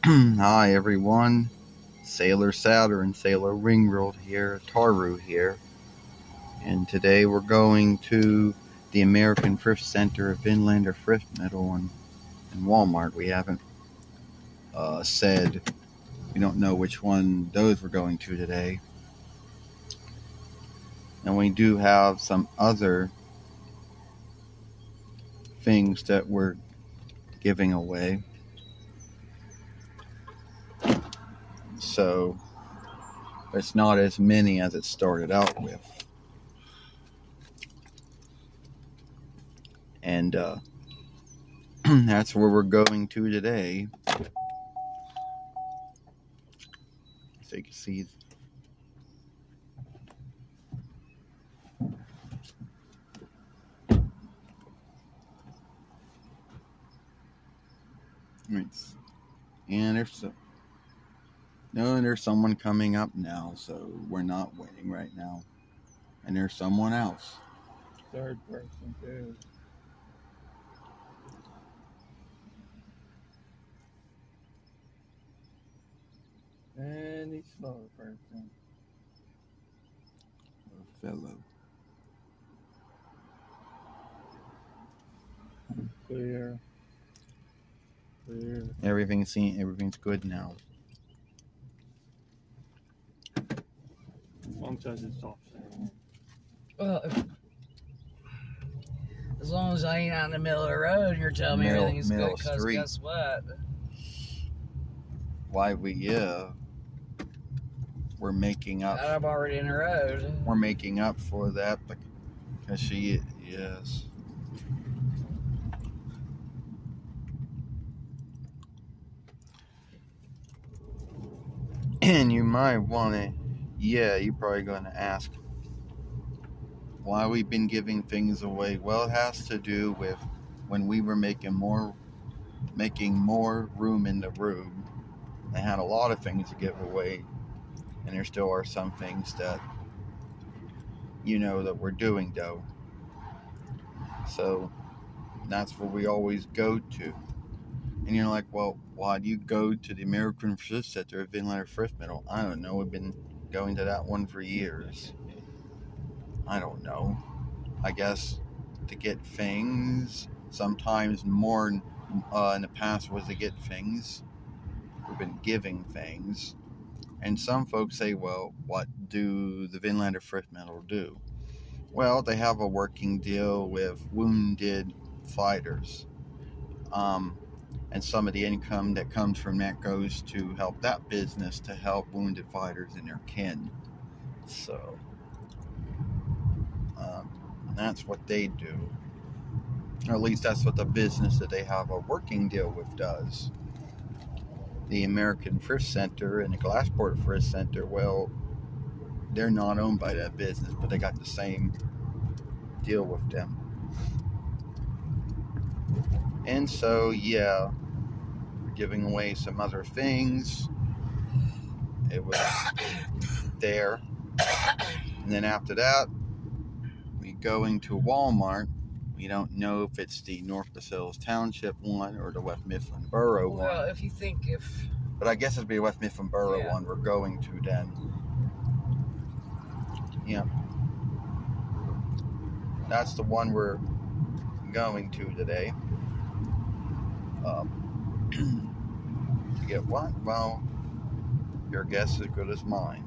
Hi everyone, Sailor Saturn, Sailor Ringworld here, Taru here, and today we're going to the American Thrift Center of Vinlander Thrift Metal in Walmart. We haven't said, we don't know which one those we're going to today, and we do have some other things that we're giving away, so it's not as many as it started out with. And that's where we're going to today. So you can see and there's someone coming up now, so we're not waiting right now. And there's someone else. Third person too. And he's slower person. Fellow. Clear. Everything's good now. Long side is soft. Well, as long as I ain't out in the middle of the road, you're telling me everything's good. Because guess what? We're making up. I'm already in the road. We're making up for that because yes. And you might want to, you're probably going to ask why we've been giving things away. Well, it has to do with when we were making more room in the room. I had a lot of things to give away, and there still are some things that that we're doing though. So that's where we always go to. And you're like, well, why do you go to the American Thrift Center of Vinlander Thrift Metal? I don't know. We've been going to that one for years. I don't know. I guess to get things. Sometimes more in the past was to get things. We've been giving things. And some folks say, well, what do the Vinlander Thrift Metal do? Well, they have a working deal with wounded fighters. And some of the income that comes from that goes to help that business to help wounded fighters and their kin. So that's what they do. Or at least that's what the business that they have a working deal with does. The American Thrift Center and the Glassport Thrift Center, well, they're not owned by that business, but they got the same deal with them. And so, we're giving away some other things. It was there. And then after that, we go into Walmart. We don't know if it's the North DeSales Township one or the West Mifflin Borough one. Well, But I guess it'd be a West Mifflin Borough one we're going to then. Yeah. That's the one we're going to today. To get what? Well, your guess is as good as mine.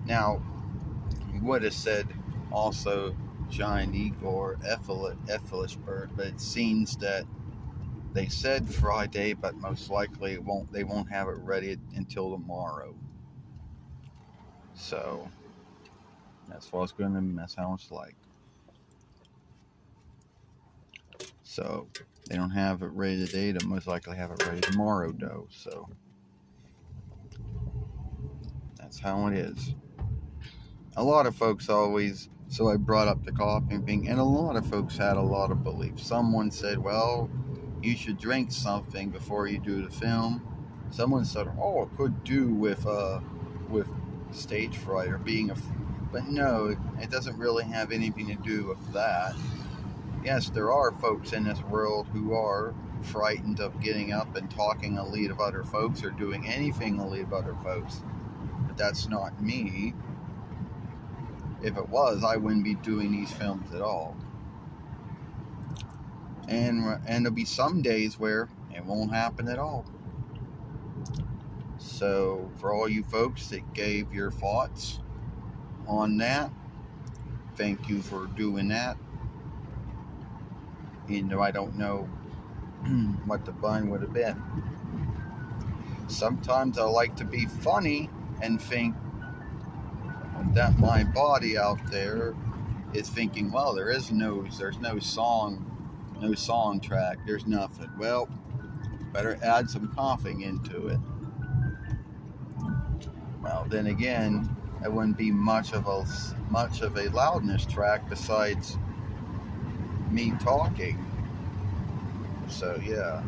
Now, he would have said also giant eagle or Ethelish bird, but it seems that they said Friday, but most likely they won't have it ready until tomorrow. So that's how it's like. So they don't have it ready today. They'll most likely have it ready tomorrow, though. So that's how it is. A lot of folks always. So I brought up the coughing thing, and a lot of folks had a lot of beliefs. Someone said, well, you should drink something before you do the film. Someone said, oh, it could do with stage fright or being but no, it doesn't really have anything to do with that. Yes, there are folks in this world who are frightened of getting up and talking elite of other folks or doing anything elite of other folks. But that's not me. If it was, I wouldn't be doing these films at all. And there'll be some days where it won't happen at all. So for all you folks that gave your thoughts on that, thank you for doing that. Even though I don't know what the fun would have been. Sometimes I like to be funny and think that my body out there is thinking, well, there's no song track, there's nothing. Well, better add some coughing into it. Well, then again, it wouldn't be much of a loudness track besides me talking. So yeah.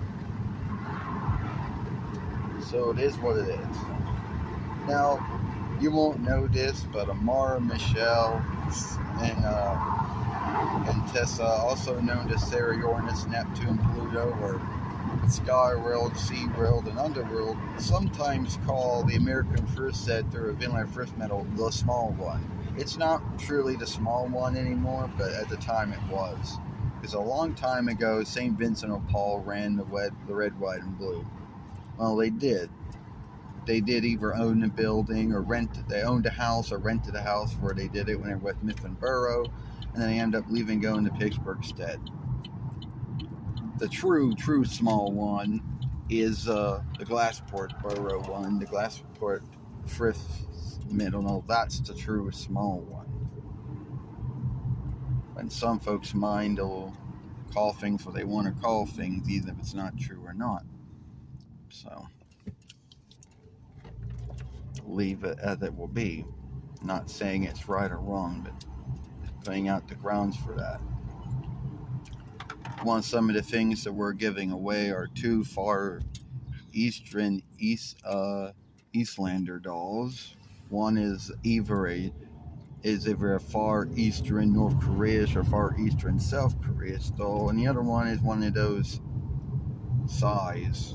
So it is what it is. Now, you won't know this, but Amara, Michelle, and Tessa, also known as Sarah, Uranus, Neptune, Pluto, or Skyworld, SeaWorld, and Underworld, sometimes call the American Thrift Center of Inland Thrift Metal the small one. It's not truly the small one anymore, but at the time it was. Because a long time ago, St. Vincent de Paul ran the red, white, and blue. Well, they did. They did either own a building or they owned a house or rented a house where they did it when they were with Mifflin Borough, and then they ended up leaving going to Pittsburgh instead. The true small one is the Glassport Borough one, the Glassport Thrift Middle. No, that's the true small one. And some folks' mind will call things what they want to call things, even if it's not true or not. So, leave it as it will be. Not saying it's right or wrong, but laying out the grounds for that. Some of the things that we're giving away are two far eastern Eastlander dolls. One is either a far eastern North Korea or far eastern South Korea doll, and the other one is one of those size.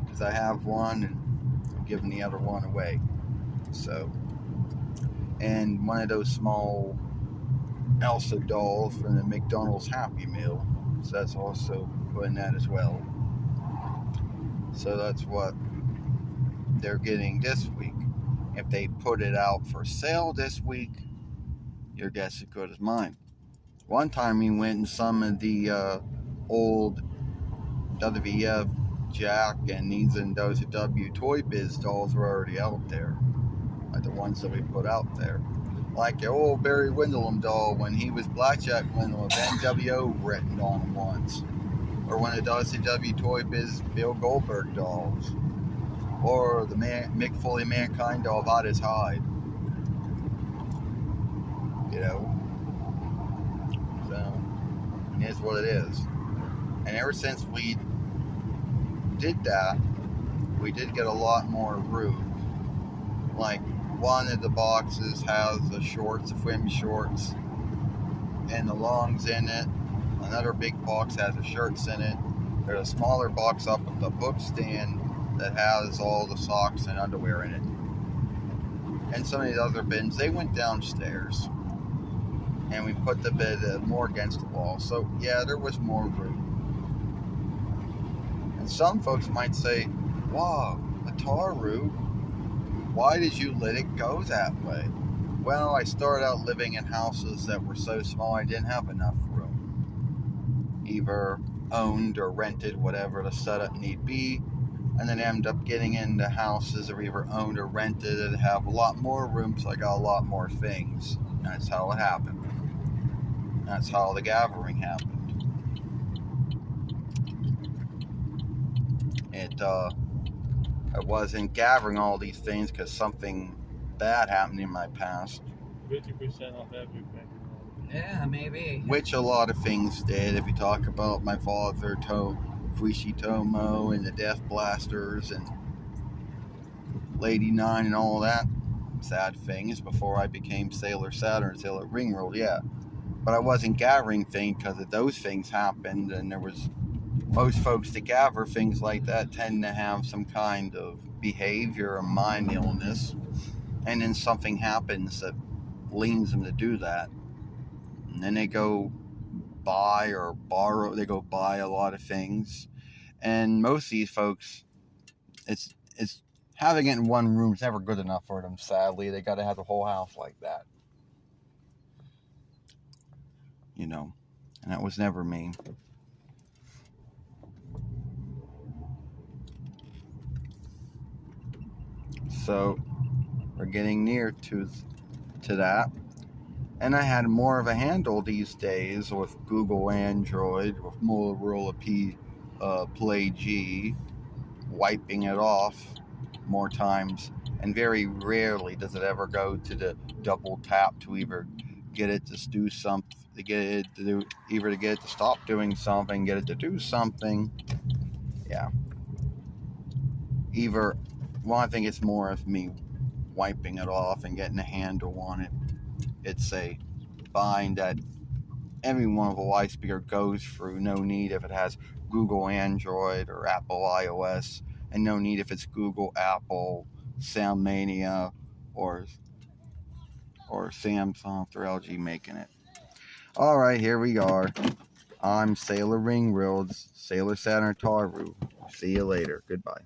Because I have one and I'm giving the other one away. So, and one of those small Elsa dolls from the McDonald's Happy Meal. So that's also putting that as well. So that's what they're getting this week. If they put it out for sale this week, your guess is as good as mine. One time we went and some of the old WWF Jack and these and WCW Toy Biz dolls were already out there. Like the ones that we put out there. Like the old Barry Windham doll when he was Blackjack Windham with NWO written on him once. Or one of the WCW Toy Biz Bill Goldberg dolls. Or the Mick Foley Mankind doll about his hide. You know? So, it is what it is. And ever since we did that, we did get a lot more room. Like, one of the boxes has the shorts, the swim shorts, and the longs in it. Another big box has the shirts in it. There's a smaller box up at the book stand that has all the socks and underwear in it. And some of these other bins, they went downstairs. And we put the bed more against the wall. So, yeah, there was more room. And some folks might say, wow, Ataru, why did you let it go that way? Well, I started out living in houses that were so small I didn't have enough room. Either owned or rented, whatever the setup need be. And then ended up getting into houses that were either owned or rented that have a lot more room, so I got a lot more things. And that's how it happened. That's how the gathering happened. I wasn't gathering all these things because something bad happened in my past. 50% off everything. Yeah, maybe. Which a lot of things did. If you talk about my father, Fuishi Tomo, and the Death Blasters, and Lady Nine, and all that sad things before I became Sailor Saturn, Sailor Ringworld, yeah. But I wasn't gathering things because if those things happened, and there was most folks that gather things like that tend to have some kind of behavior or mind illness, and then something happens that leans them to do that, and then they go buy or borrow. They go buy a lot of things, and most of these folks, it's having it in one room is never good enough for them. Sadly, they got to have the whole house like that. You know, and that was never me. So we're getting near to that, and I had more of a handle these days with Google Android, with Motorola Play G, wiping it off more times, and very rarely does it ever go to the double tap to either get it to do something, to get it to do, either to get it to stop doing something, get it to do something. Yeah. Either, well, I think it's more of me wiping it off and getting a handle on it. It's a bind that every one of a light speaker goes through. No need if it has Google Android or Apple iOS, and no need if it's Google, Apple, Soundmania, or Samsung or LG making it. All right, here we are. I'm Sailor Ringworld's Sailor Saturn Taru. See you later. Goodbye.